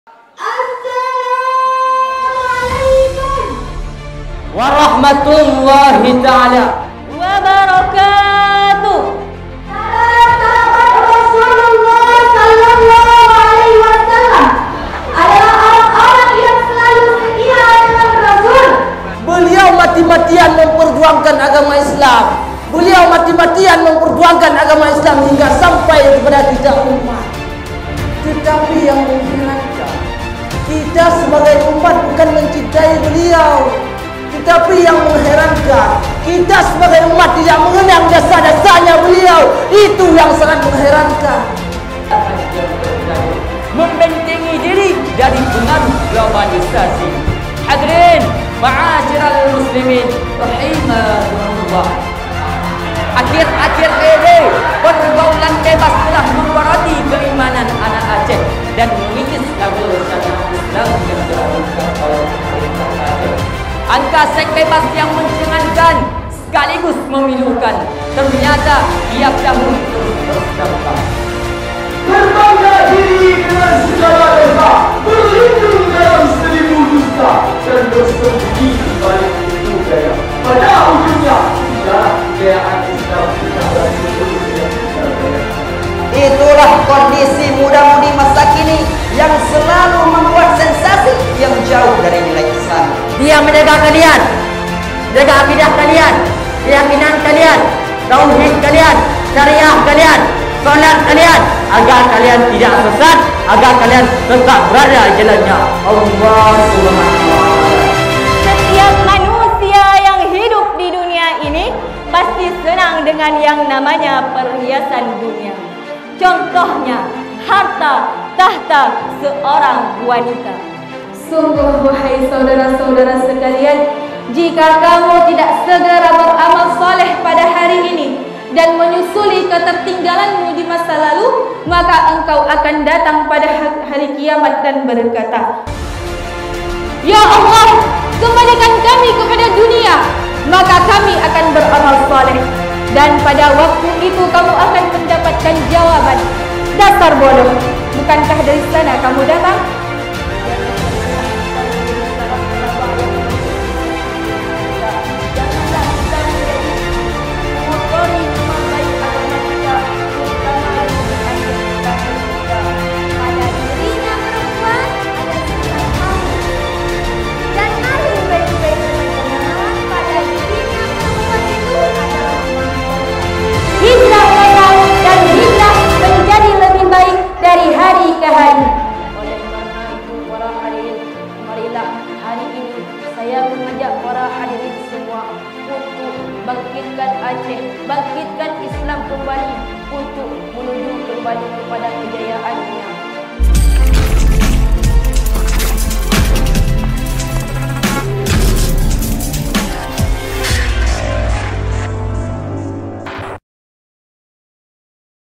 Assalamualaikum warahmatullahi ta'ala wabarakatuh. Sahabat Rasulullah sallallahu alaihi wasallam adalah orang-orang yang selalu setia dengan Rasul. Beliau mati-matian memperjuangkan agama Islam. Beliau mati-matian memperjuangkan agama Islam hingga sampai kepada kita umat. Tetapi yang mengherankan, kita sebagai umat bukan mencintai beliau. Tetapi yang mengherankan, kita sebagai umat tidak mengenang jasa-jasanya beliau. Itu yang sangat mengherankan. Membentengi diri dari pengaruh globalisasi. Hadirin ma'asyiral muslimin rahimakumullah. Akhir-akhir ini pergaulan bebas telah memperati keimanan anak Aceh dan mengikis kabel syariat Islam yang dilakukan oleh pemerintah Aceh. Angka seks bebas yang mencengankan sekaligus memilukan ternyata tiap tahun terus bertambah. Berbangga diri dengan segala dosa, berlindung dalam seribu dusta, dan bersembunyi di balik itu gaya. Pada ujungnya, sejarah kejayaan Islam kita Itulah kondisi muda-mudi masa kini yang selalu membuat sensasi yang jauh dari nilai Islam. Dia menjaga kalian, jaga akidah kalian, keyakinan kalian, tauhid kalian, syariah kalian, solat kalian, agar kalian tidak sesat, agar kalian tetap berada di jalannya Allah Subhanahu wa Ta'ala. Setiap manusia yang hidup di dunia ini pasti senang dengan yang namanya perhiasan dunia. Contohnya harta tahta seorang wanita. Sungguh wahai saudara-saudara sekalian, jika kamu tidak segera beramal soleh pada hari ini dan menyusuli ketertinggalanmu di masa lalu, maka engkau akan datang pada hari kiamat dan berkata, "Ya Allah, kembalikan kami kepada dunia, maka kami akan beramal soleh." Dan pada waktu itu kamu akan mendapatkan jawaban, "Dasar bodoh, bukankah dari sana kamu datang?" Dari hari ke hari. Oleh karena itu para hadirin, marilah hari ini saya mengajak para hadirin semua untuk bangkitkan Aceh, bangkitkan Islam kembali, untuk menuju kembali kepada kejayaannya.